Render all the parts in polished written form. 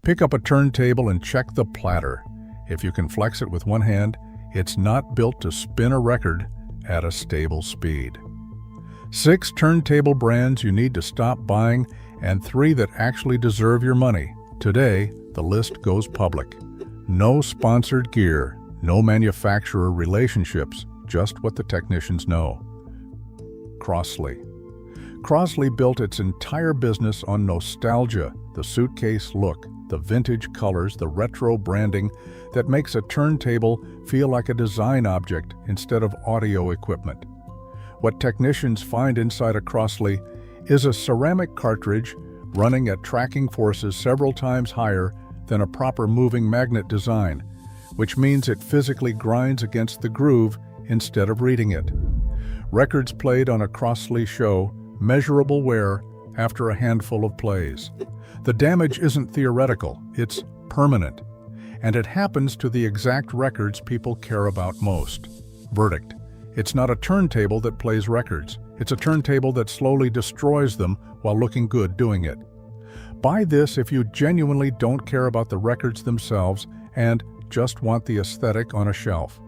Pick up a turntable and check the platter. If you can flex it with one hand, it's not built to spin a record at a stable speed. 6 turntable brands you need to stop buying and 3 that actually deserve your money. Today, the list goes public. No sponsored gear, no manufacturer relationships, just what the technicians know. Crossley. Crossley built its entire business on nostalgia, the suitcase look, the vintage colors, the retro branding that makes a turntable feel like a design object instead of audio equipment. What technicians find inside a Crossley is a ceramic cartridge running at tracking forces several times higher than a proper moving magnet design, which means it physically grinds against the groove instead of reading it. Records played on a Crossley show measurable wear after a handful of plays. The damage isn't theoretical, it's permanent, and it happens to the exact records people care about most. Verdict: it's not a turntable that plays records, it's a turntable that slowly destroys them while looking good doing it. Buy this if you genuinely don't care about the records themselves and just want the aesthetic on a shelf.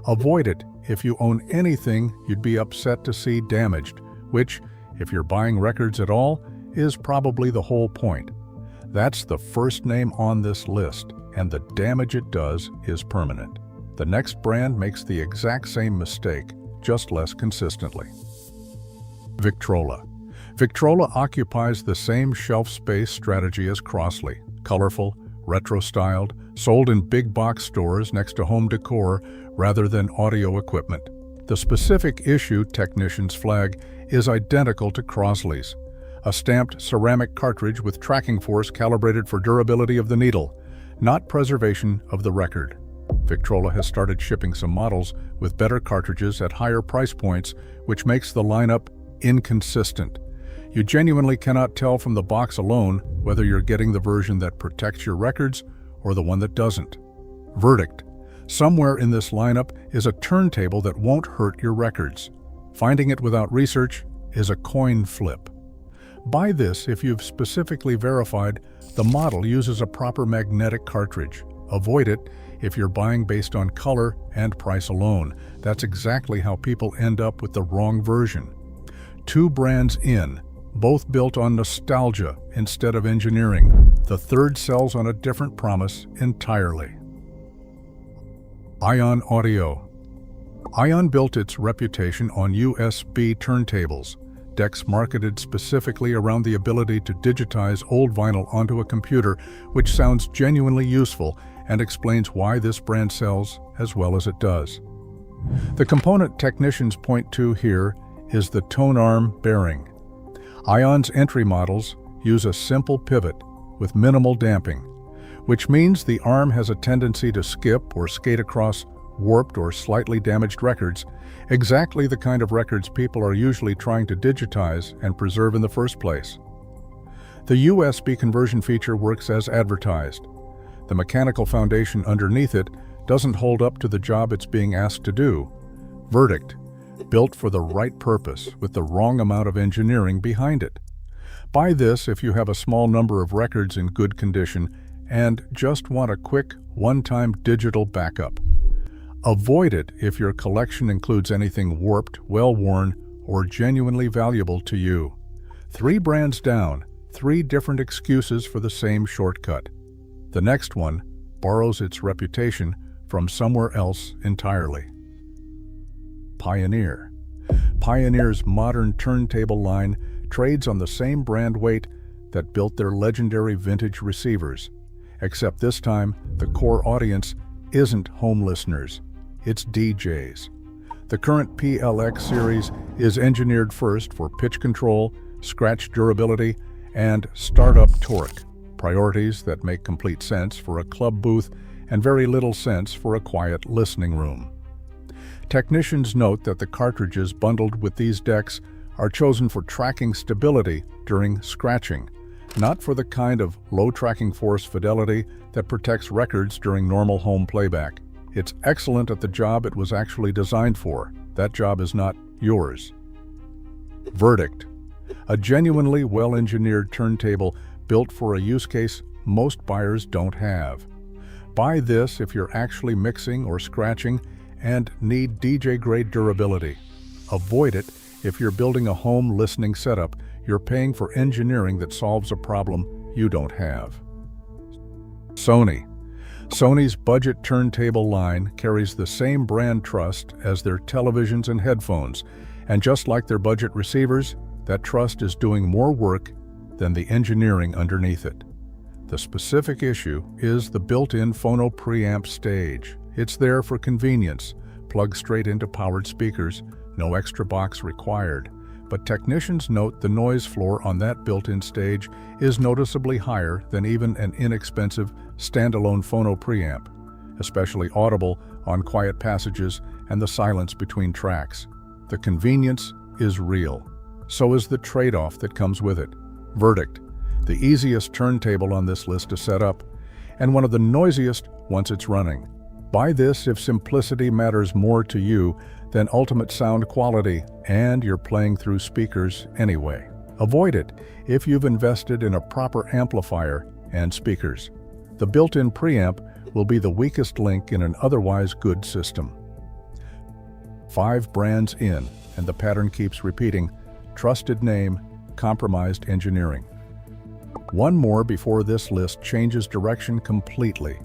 Avoid it if you own anything you'd be upset to see damaged, which, if you're buying records at all, is probably the whole point. That's the first name on this list, and the damage it does is permanent. The next brand makes the exact same mistake, just less consistently. Victrola. Victrola occupies the same shelf space strategy as Crossley, colorful, retro-styled, sold in big box stores next to home decor rather than audio equipment. The specific issue technicians flag is identical to Crossley's, a stamped ceramic cartridge with tracking force calibrated for durability of the needle, not preservation of the record. Victrola has started shipping some models with better cartridges at higher price points, which makes the lineup inconsistent. You genuinely cannot tell from the box alone whether you're getting the version that protects your records or the one that doesn't. Verdict: somewhere in this lineup is a turntable that won't hurt your records. Finding it without research is a coin flip. Buy this if you've specifically verified the model uses a proper magnetic cartridge. Avoid it if you're buying based on color and price alone. That's exactly how people end up with the wrong version. 2 brands in, both built on nostalgia instead of engineering. The third sells on a different promise entirely. Ion Audio. Ion built its reputation on USB turntables, decks marketed specifically around the ability to digitize old vinyl onto a computer, which sounds genuinely useful and explains why this brand sells as well as it does. The component technicians point to here is the tone arm bearing. Ion's entry models use a simple pivot with minimal damping, which means the arm has a tendency to skip or skate across warped or slightly damaged records, exactly the kind of records people are usually trying to digitize and preserve in the first place. The USB conversion feature works as advertised. The mechanical foundation underneath it doesn't hold up to the job it's being asked to do. Verdict: built for the right purpose with the wrong amount of engineering behind it. Buy this if you have a small number of records in good condition and just want a quick, one-time digital backup. Avoid it if your collection includes anything warped, well-worn, or genuinely valuable to you. 3 brands down, 3 different excuses for the same shortcut. The next one borrows its reputation from somewhere else entirely. Pioneer. Pioneer's modern turntable line trades on the same brand weight that built their legendary vintage receivers, except this time the core audience isn't home listeners, it's DJs. The current PLX series is engineered first for pitch control, scratch durability, and startup torque, priorities that make complete sense for a club booth and very little sense for a quiet listening room. Technicians note that the cartridges bundled with these decks are chosen for tracking stability during scratching, not for the kind of low tracking force fidelity that protects records during normal home playback. It's excellent at the job it was actually designed for. That job is not yours. Verdict: a genuinely well-engineered turntable built for a use case most buyers don't have. Buy this if you're actually mixing or scratching and need DJ-grade durability. Avoid it if you're building a home listening setup. You're paying for engineering that solves a problem you don't have. Sony's budget turntable line carries the same brand trust as their televisions and headphones, and just like their budget receivers, that trust is doing more work than the engineering underneath it. The specific issue is the built-in phono preamp stage. It's there for convenience, plugged straight into powered speakers, no extra box required. But technicians note the noise floor on that built-in stage is noticeably higher than even an inexpensive standalone phono preamp, especially audible on quiet passages and the silence between tracks. The convenience is real. So is the trade-off that comes with it. Verdict: the easiest turntable on this list to set up, and one of the noisiest once it's running. Buy this if simplicity matters more to you than ultimate sound quality, and you're playing through speakers anyway. Avoid it if you've invested in a proper amplifier and speakers. The built-in preamp will be the weakest link in an otherwise good system. 5 brands in, and the pattern keeps repeating: trusted name, compromised engineering. One more before this list changes direction completely.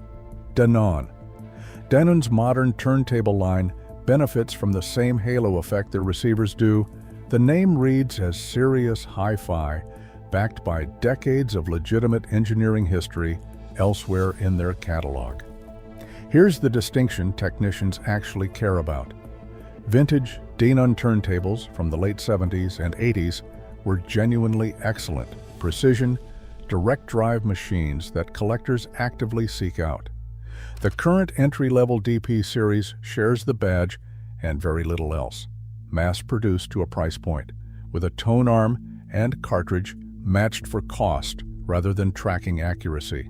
Denon's modern turntable line benefits from the same halo effect their receivers do. The name reads as serious hi-fi, backed by decades of legitimate engineering history elsewhere in their catalog. Here's the distinction technicians actually care about. Vintage Denon turntables from the late 70s and 80s were genuinely excellent, precision, direct drive machines that collectors actively seek out. The current entry-level DP series shares the badge and very little else, mass-produced to a price point, with a tone arm and cartridge matched for cost rather than tracking accuracy.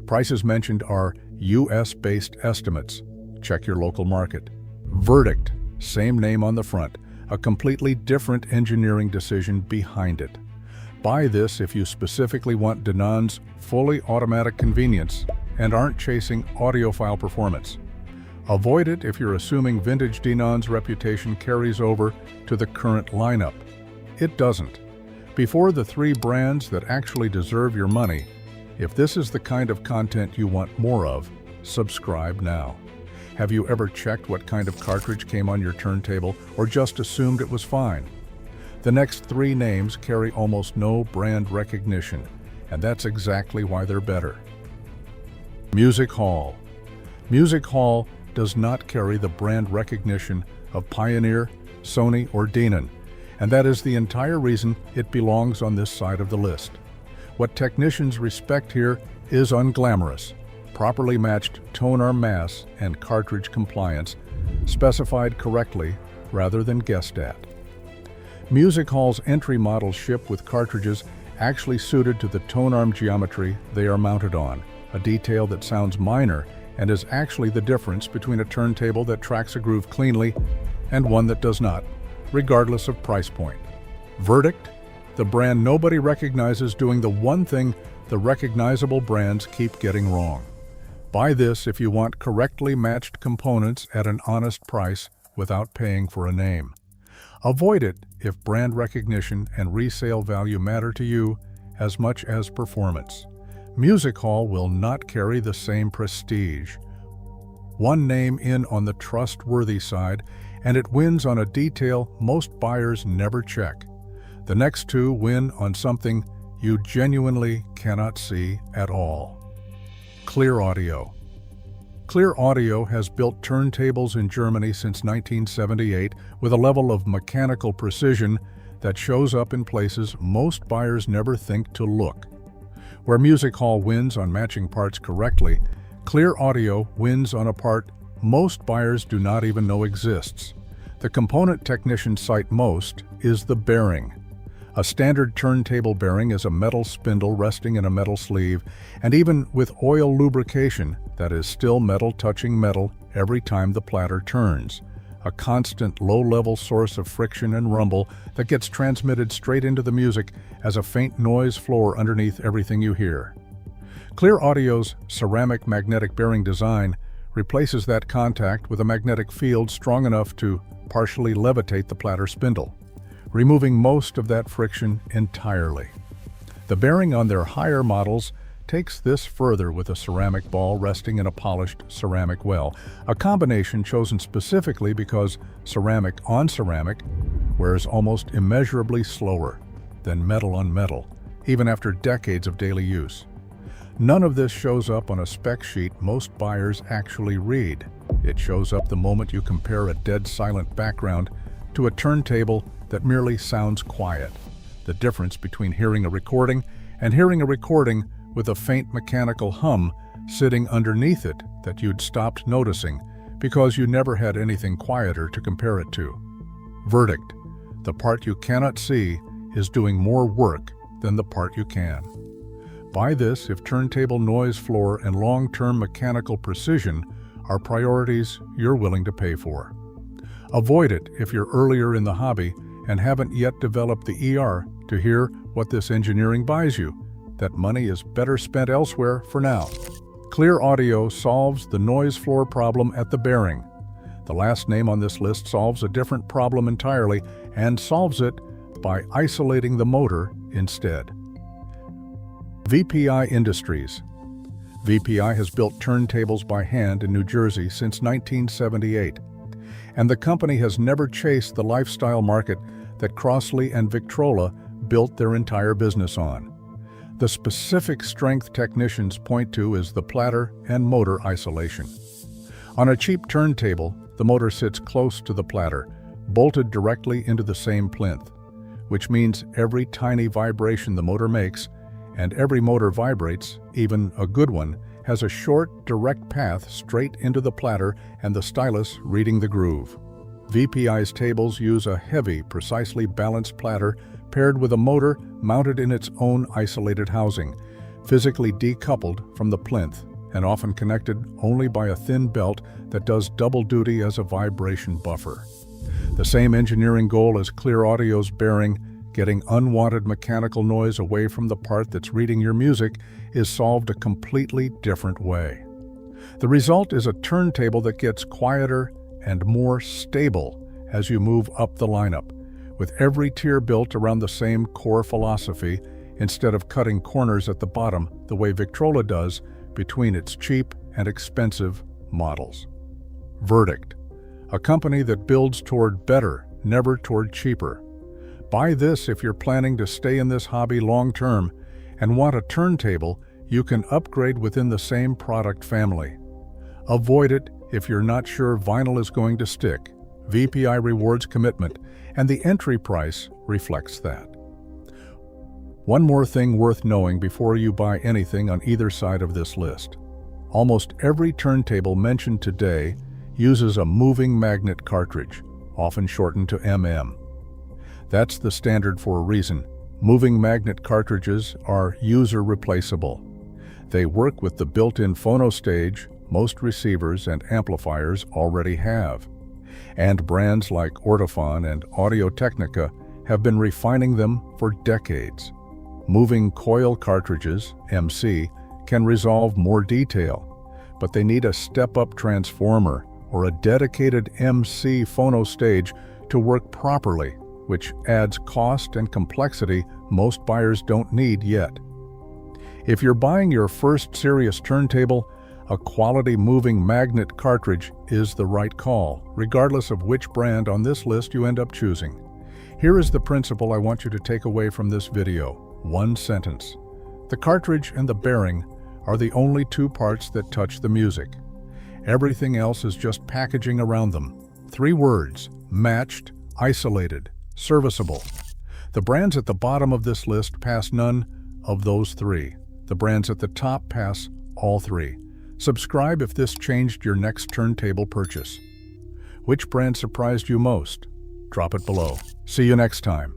Prices mentioned are US-based estimates. Check your local market. Verdict: same name on the front, a completely different engineering decision behind it. Buy this if you specifically want Denon's fully automatic convenience and aren't chasing audiophile performance. Avoid it if you're assuming vintage Denon's reputation carries over to the current lineup. It doesn't. Before the 3 brands that actually deserve your money, if this is the kind of content you want more of, subscribe now. Have you ever checked what kind of cartridge came on your turntable, or just assumed it was fine? The next 3 names carry almost no brand recognition, and that's exactly why they're better. Music Hall does not carry the brand recognition of Pioneer, Sony, or Denon, and that is the entire reason it belongs on this side of the list. What technicians respect here is unglamorous, properly matched tone arm mass and cartridge compliance, specified correctly rather than guessed at. Music Hall's entry models ship with cartridges actually suited to the tone arm geometry they are mounted on, a detail that sounds minor and is actually the difference between a turntable that tracks a groove cleanly and one that does not, regardless of price point. Verdict: the brand nobody recognizes doing the one thing the recognizable brands keep getting wrong. Buy this if you want correctly matched components at an honest price without paying for a name. Avoid it if brand recognition and resale value matter to you as much as performance. Music Hall will not carry the same prestige. One name in on the trustworthy side, and it wins on a detail most buyers never check. The next 2 win on something you genuinely cannot see at all. Clear Audio has built turntables in Germany since 1978 with a level of mechanical precision that shows up in places most buyers never think to look. Where Music Hall wins on matching parts correctly, Clear Audio wins on a part most buyers do not even know exists. The component technicians cite most is the bearing. A standard turntable bearing is a metal spindle resting in a metal sleeve, and even with oil lubrication, that is still metal touching metal every time the platter turns. A constant low-level source of friction and rumble that gets transmitted straight into the music as a faint noise floor underneath everything you hear. Clear Audio's ceramic magnetic bearing design replaces that contact with a magnetic field strong enough to partially levitate the platter spindle, removing most of that friction entirely. The bearing on their higher models takes this further with a ceramic ball resting in a polished ceramic well, a combination chosen specifically because ceramic on ceramic wears almost immeasurably slower than metal on metal, even after decades of daily use. None of this shows up on a spec sheet most buyers actually read. It shows up the moment you compare a dead silent background to a turntable that merely sounds quiet. The difference between hearing a recording and hearing a recording with a faint mechanical hum sitting underneath it that you'd stopped noticing because you never had anything quieter to compare it to. Verdict: the part you cannot see is doing more work than the part you can. Buy this if turntable noise floor and long-term mechanical precision are priorities you're willing to pay for. Avoid it if you're earlier in the hobby and haven't yet developed the ER to hear what this engineering buys you. That money is better spent elsewhere for now. Clear Audio solves the noise floor problem at the bearing. The last name on this list solves a different problem entirely and solves it by isolating the motor instead. VPI Industries. VPI has built turntables by hand in New Jersey since 1978, and the company has never chased the lifestyle market that Crossley and Victrola built their entire business on. The specific strength technicians point to is the platter and motor isolation. On a cheap turntable, the motor sits close to the platter, bolted directly into the same plinth, which means every tiny vibration the motor makes, and every motor vibrates, even a good one, has a short, direct path straight into the platter and the stylus reading the groove. VPI's tables use a heavy, precisely balanced platter paired with a motor mounted in its own isolated housing, physically decoupled from the plinth and often connected only by a thin belt that does double duty as a vibration buffer. The same engineering goal as Clear Audio's bearing, getting unwanted mechanical noise away from the part that's reading your music, is solved a completely different way. The result is a turntable that gets quieter and more stable as you move up the lineup, with every tier built around the same core philosophy instead of cutting corners at the bottom the way Victrola does between its cheap and expensive models. Verdict: a company that builds toward better, never toward cheaper. Buy this if you're planning to stay in this hobby long-term and want a turntable you can upgrade within the same product family. Avoid it if you're not sure vinyl is going to stick. VPI rewards commitment, and the entry price reflects that. One more thing worth knowing before you buy anything on either side of this list. Almost every turntable mentioned today uses a moving magnet cartridge, often shortened to MM. That's the standard for a reason. Moving magnet cartridges are user replaceable. They work with the built-in phono stage most receivers and amplifiers already have, and brands like Ortofon and Audio-Technica have been refining them for decades. Moving coil cartridges, MC, can resolve more detail, but they need a step-up transformer or a dedicated MC phono stage to work properly, which adds cost and complexity most buyers don't need yet. If you're buying your first serious turntable, a quality moving magnet cartridge is the right call, regardless of which brand on this list you end up choosing. Here is the principle I want you to take away from this video. One sentence: the cartridge and the bearing are the only two parts that touch the music. Everything else is just packaging around them. 3 words: matched, isolated, serviceable. The brands at the bottom of this list pass none of those 3. The brands at the top pass all 3. Subscribe if this changed your next turntable purchase. Which brand surprised you most? Drop it below. See you next time.